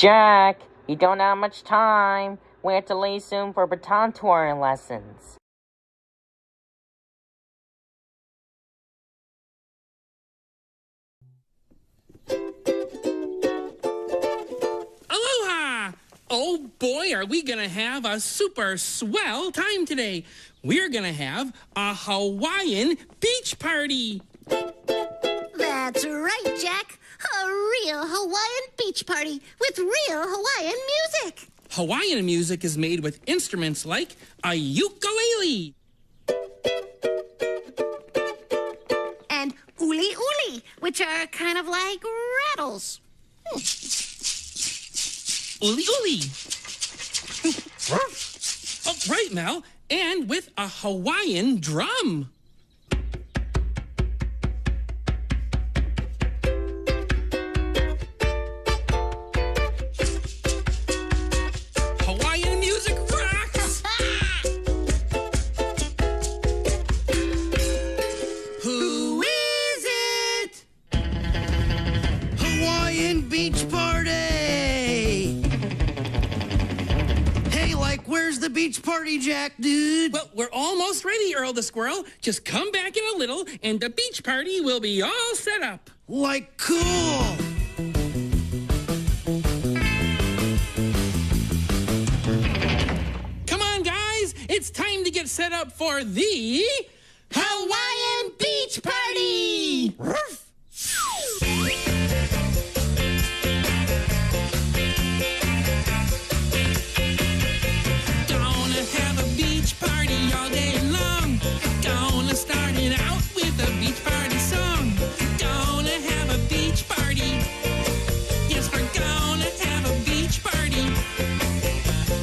Jack, you don't have much time. We have to leave soon for baton twirling lessons. Aloha! Oh boy, are we gonna have a super swell time today. We're gonna have a Hawaiian beach party. That's right, Jack. A real Hawaiian beach party with real Hawaiian music. Hawaiian music is made with instruments like a ukulele. And uli uli, which are kind of like rattles. Uli uli. Oh, right, Mel. And with a Hawaiian drum. Hawaiian music rocks! Who is it? Hawaiian beach party! Hey, where's the beach party, Jack, dude? Well, we're almost ready, Earl the Squirrel. Just come back in a little, and the beach party will be all set up. Cool! Come on, guys. It's time to get set up for the Hawaiian Beach Party! Gonna have a beach party all day long. Gonna start it out with a beach party song. Gonna have a beach party. Yes, we're gonna have a beach party.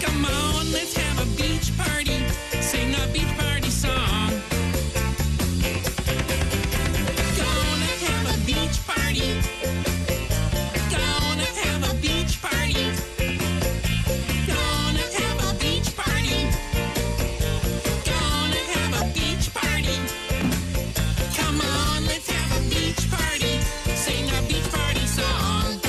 Come on, let's have a beach party. Sing a beach party song. Gonna have a beach party. Gonna have a beach party. Gonna have a beach party. Gonna have a beach party. Come on, let's have a beach party. Sing a beach party song.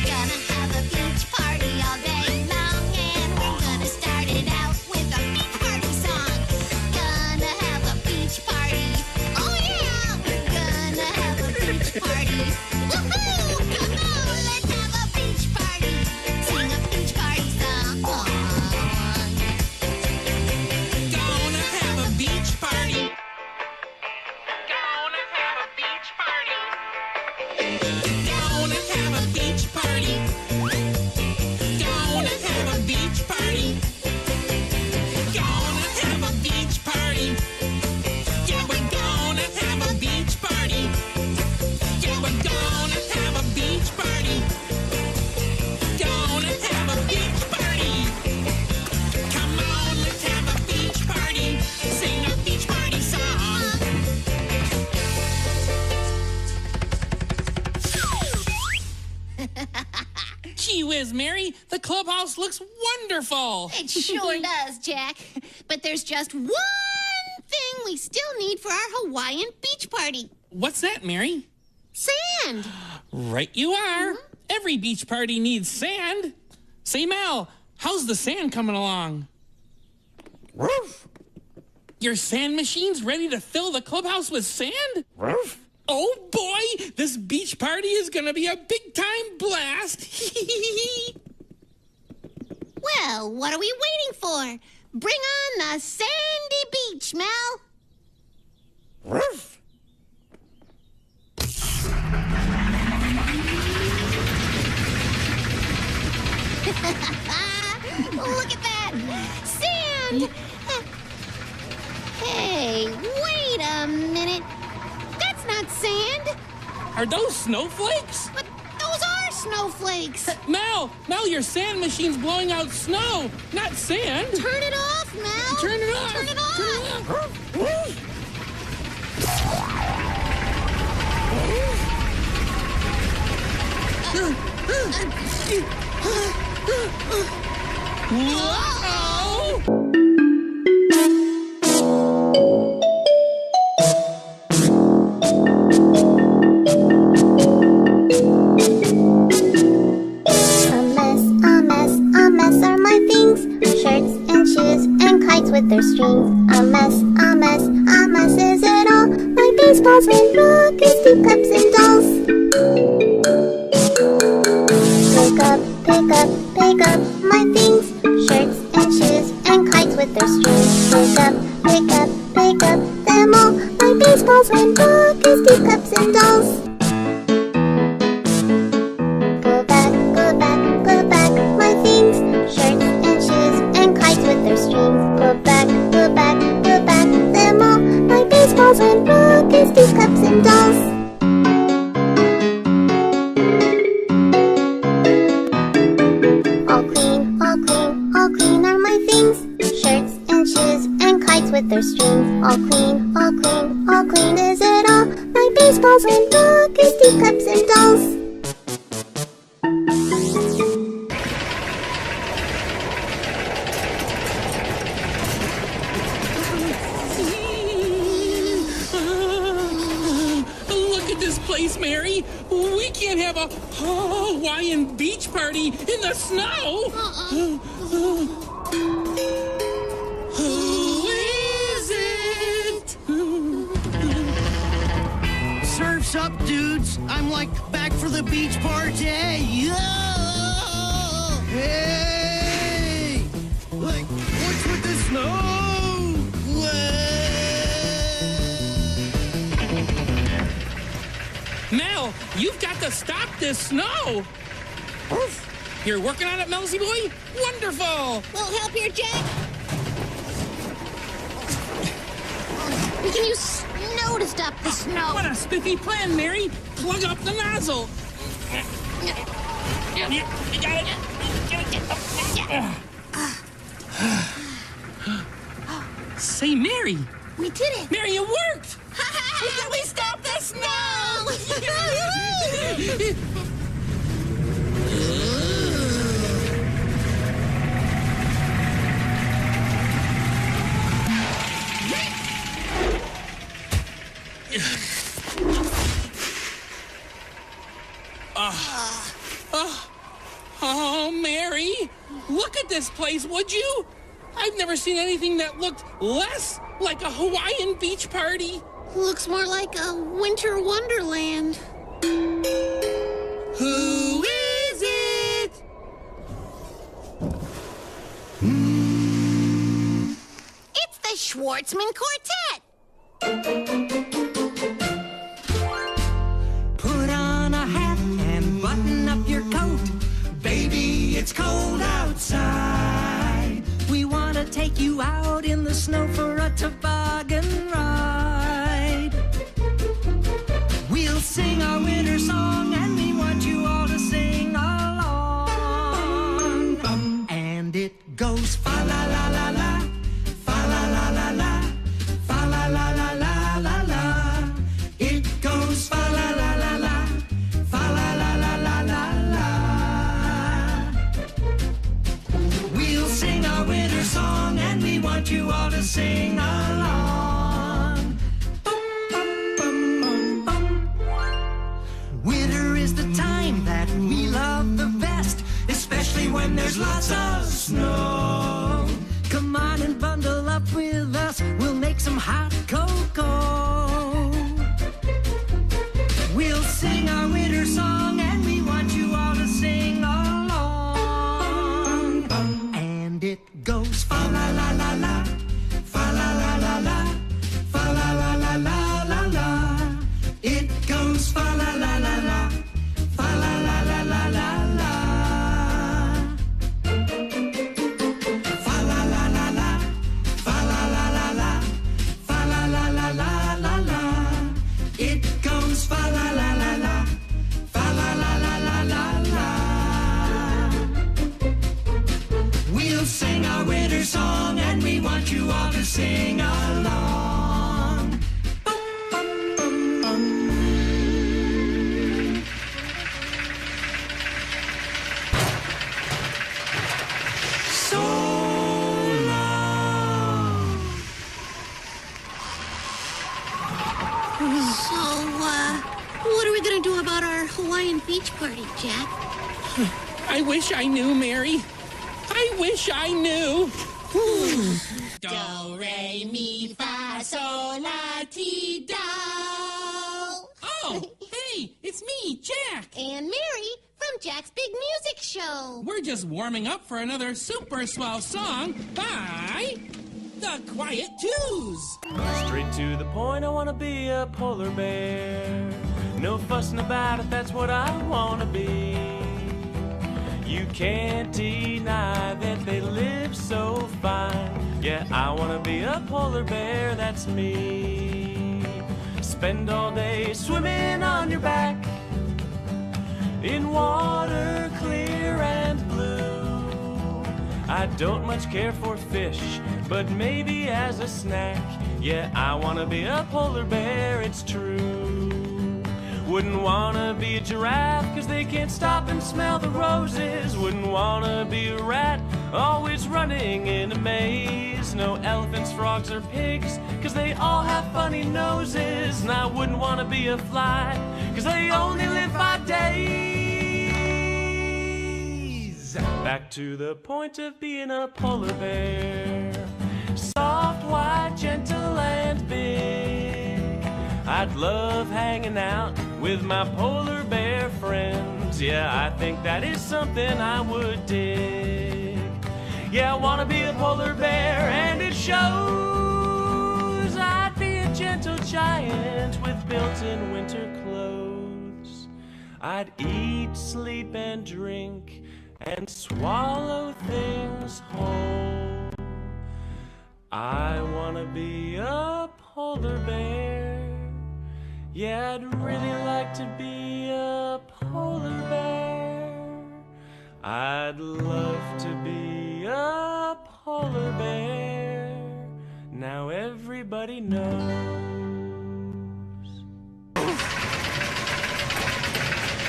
Gonna have a beach party all day long, and we're gonna start it out with a beach party song. Gonna have a beach party. Oh yeah, we're gonna have a beach party. Woohoo! Come on, let's have a beach party. Sing a beach party song. Gonna have a beach party. Gonna have a beach party. Gonna have a beach party. Gonna have a beach party. Gonna have a beach party. Yeah, we're gonna have a beach party. Yeah, we're gonna have a beach party. Gonna have a beach party. Come on, let's have a beach party. Sing a beach party song. Gee whiz, Mary, the clubhouse looks wonderful. It sure does, Jack. But there's just one thing we still need for our Hawaiian beach party. What's that, Mary? Sand. Right you are. Every beach party needs sand. Say, Mel, how's the sand coming along? Your sand machine's ready to fill the clubhouse with sand? Oh boy, this beach party is gonna be a big time blast. Well, what are we waiting for? Bring on the sandy beach, Mel. Look at that! Sand! Hey, wait a minute. That's not sand. Are those snowflakes? But those are snowflakes. Mel, your sand machine's blowing out snow, not sand. Turn it off, Mel. Turn it off. Turn it off. Turn it off. Whoa! A mess are my things. Shirts and shoes and kites with their strings. A mess is it all? My baseballs and rockets, teacups and dolls. Pick up my things. Shirts and shoes and kites with their strings. Pick up them all. My baseballs and rockets, teacups and dolls. Put back my things. Shirts and shoes and kites with their strings. Put back them all. My baseballs and rockets, teacups and dolls. All clean are my things. Shirts and shoes and kites with their strings. All clean is it all? My baseballs and rockets, teacups and dolls. Look at this place, Mary. We can't have a Hawaiian beach party in the snow. Who is it? Surf's up, dudes. I'm like back for the beach party. Yo! Hey! Like, what's with the snow? Mel, you've got to stop this snow. You're working on it, Melsy boy? Wonderful. We'll help here, Jack. We can use snow to stop the snow. What a spiffy plan, Mary. Plug up the nozzle. You got it. Say, Mary. We did it. Mary, it worked. We stopped the snow. Oh, Mary, look at this place, would you? I've never seen anything that looked less like a Hawaiian beach party. Looks more like a winter wonderland. Who is it? It's the Schwartzman Quartet. Put on a hat and button up your coat. Baby, it's cold outside. We want to take you out in the snow for a toboggan ride. We'll sing our winter song and we want you all to sing along. And it goes fa la la la la, fa la la la la, fa la la la la la la. It goes fa la la la la, fa la la la la la la. We'll sing our winter song and we want you all to sing along. Winter is the time that we love the best, especially when there's lots of snow. Come on and bundle up with us, we'll make some hot cocoa. We'll sing our winter song and we want you all to sing along. And it goes fa la la la la, fa la la la la, fa la la la la la la. It goes fa la la la la, fa la la la la la la. Fa la la la la, fa la la la la, fa la la la la la la. It goes fa la la la la, fa la la la la la la. We'll sing our winter song and we want you all to sing along. Bum, bum, bum, bum. Hawaiian beach party, Jack? I wish I knew, Mary. I wish I knew. Do, re, mi, fa, sol, la, ti, do. Oh, hey, it's me, Jack. And Mary from Jack's Big Music Show. We're just warming up for another super swell song by the Quiet Twos. Straight to the point, I wanna be a polar bear. No fussing about it, that's what I wanna be. You can't deny that they live so fine. Yeah, I wanna be a polar bear, that's me. Spend all day swimming on your back in water clear and blue. I don't much care for fish, but maybe as a snack. Yeah, I wanna be a polar bear, it's true. Wouldn't wanna be a giraffe, cause they can't stop and smell the roses. Wouldn't wanna be a rat, always running in a maze. No elephants, frogs, or pigs, cause they all have funny noses. And I wouldn't wanna be a fly, cause they only live 5 days. Back to the point of being a polar bear. Soft, white, gentle, and big. I'd love hanging out with my polar bear friends. Yeah, I think that is something I would dig. Yeah, I wanna be a polar bear, and it shows. I'd be a gentle giant with built-in winter clothes. I'd eat, sleep, and drink, and swallow things whole. I wanna be a polar bear. Yeah, I'd really like to be a polar bear. I'd love to be a polar bear. Now everybody knows.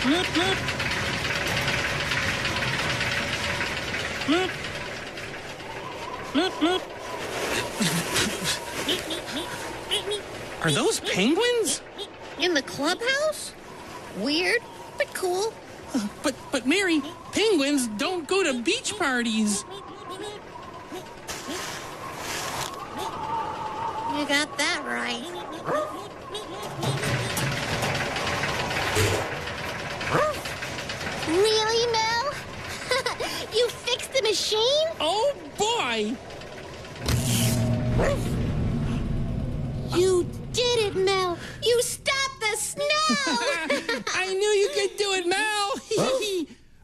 Flip, flip. Flip. Flip, flip. Are those penguins? In the clubhouse? Weird, but cool. But Mary, penguins don't go to beach parties. You got that right. Really, Mel? You fixed the machine? Oh boy! You did it, Mel. You stopped the snow. I knew you could do it, Mel.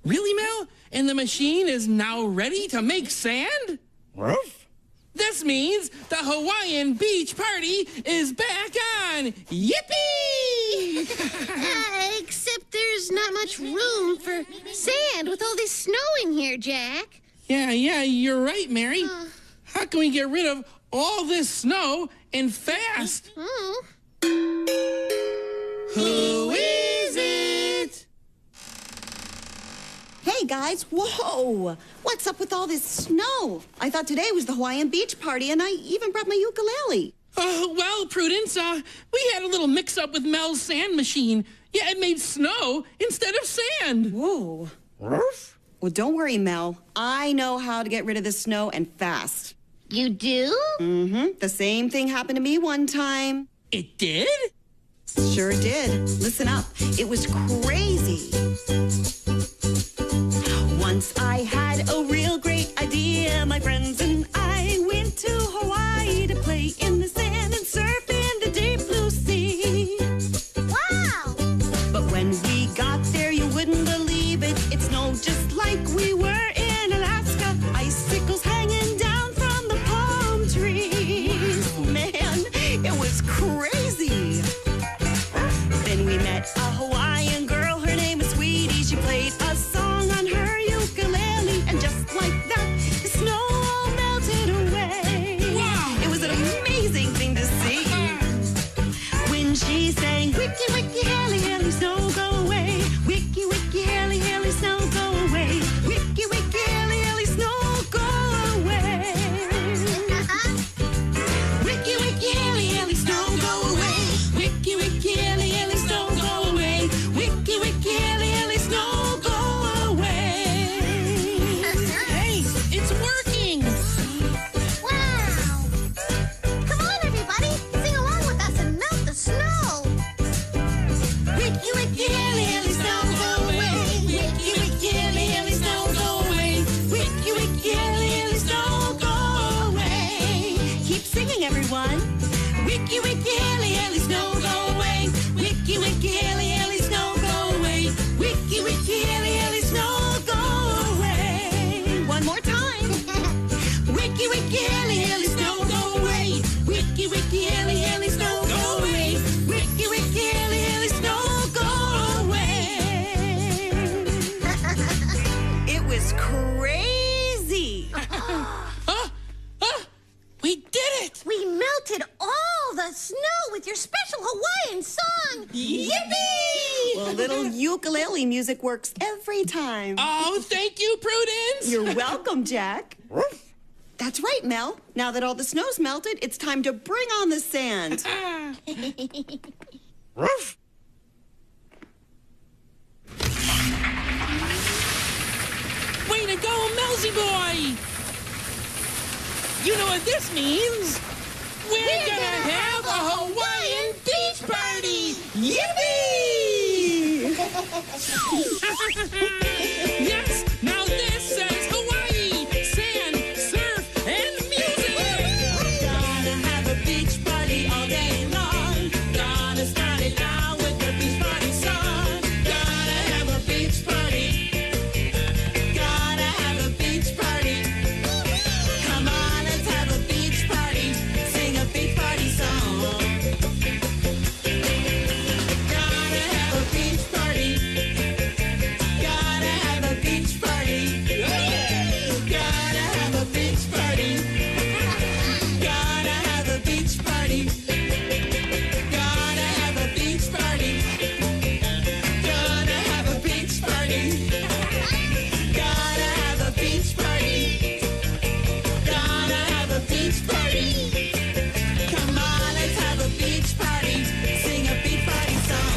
Really, Mel? And the machine is now ready to make sand? This means the Hawaiian beach party is back on. Yippee! Except there's not much room for sand with all this snow in here, Jack. Yeah, you're right, Mary. How can we get rid of all this snow and fast? Oh. Who is it? Hey guys, whoa! What's up with all this snow? I thought today was the Hawaiian beach party and I even brought my ukulele. Well, Prudence, we had a little mix-up with Mel's sand machine. Yeah, it made snow instead of sand. Whoa. Well, don't worry, Mel. I know how to get rid of the snow and fast. You do? Mm-hmm. The same thing happened to me one time. It did? Sure did. Listen up. It was crazy. Once I had a real great idea. My friends and I went to Hawaii to play in the sand and surf in the deep blue sea. Wow! But when we got there, you wouldn't believe it. It snowed just like we were in Alaska. Icicles hanging down from the palm trees. Man, it was crazy. Then we met a Hawaiian girl. Her name is Sweetie. everyone. Wiki, wiki, hilly, hilly, snow, go away. Wiki, wiki, hilly, hilly, snow, go away. Wiki, wiki, hilly, hilly, snow, go away. One more time. Wiki, wiki, hilly, hilly, snow, go away. Wiki, wiki, hilly, hilly, snow, go away. Wiki, wiki, hilly, hilly, snow, go away. It was crazy. We did it! We melted all the snow with your special Hawaiian song. Yippee! Well, little ukulele music works every time. Oh, thank you, Prudence! You're welcome, Jack. That's right, Mel. Now that all the snow's melted, it's time to bring on the sand. Way to go, Melsy boy! You know what this means? We're gonna have a Hawaiian beach party! Yippee! Yes, now this says Hawaii, sand, surf, and music! Gonna have a beach party all day long. Gonna start it out with the beach party song. Gotta have a beach party! Gotta have a beach party. Come on, let's have a beach party. Sing a beach party song. Gotta have a beach party! Gotta have a beach party. Gotta have a beach party! Gotta have a beach party. Gotta have a beach party! Gotta have a beach party! Gotta have a beach party. Gotta have a beach party! Come on, let's have a beach party. Sing a beach party song.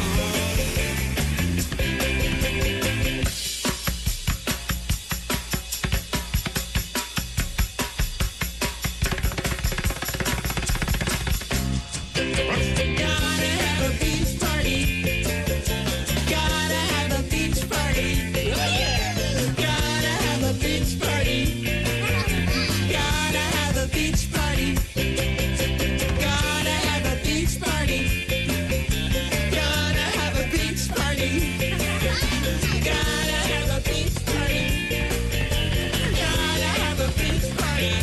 Gotta have a beach party! Gotta have a beach party. Gotta have a beach party! Gotta have a beach party. Gotta have a beach party! Gotta have a beach party! Gotta have a beach party! Gotta have a beach party!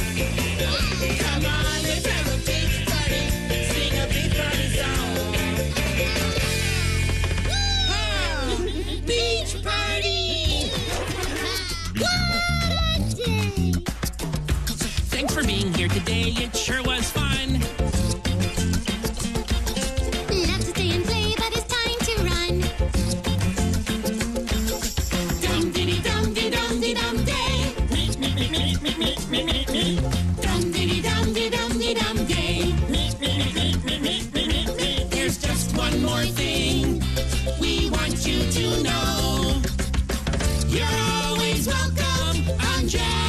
Come on, let's have a beach party! Sing a beach party song! Beach party! Thanks for being here today. It sure was fun. Love to stay and play, but it's time to run. Dum diddy dum dee dum dee dum day. Dum diddy dum dee dum dee dum day. There's just one more thing we want you to know. You're always welcome on Jack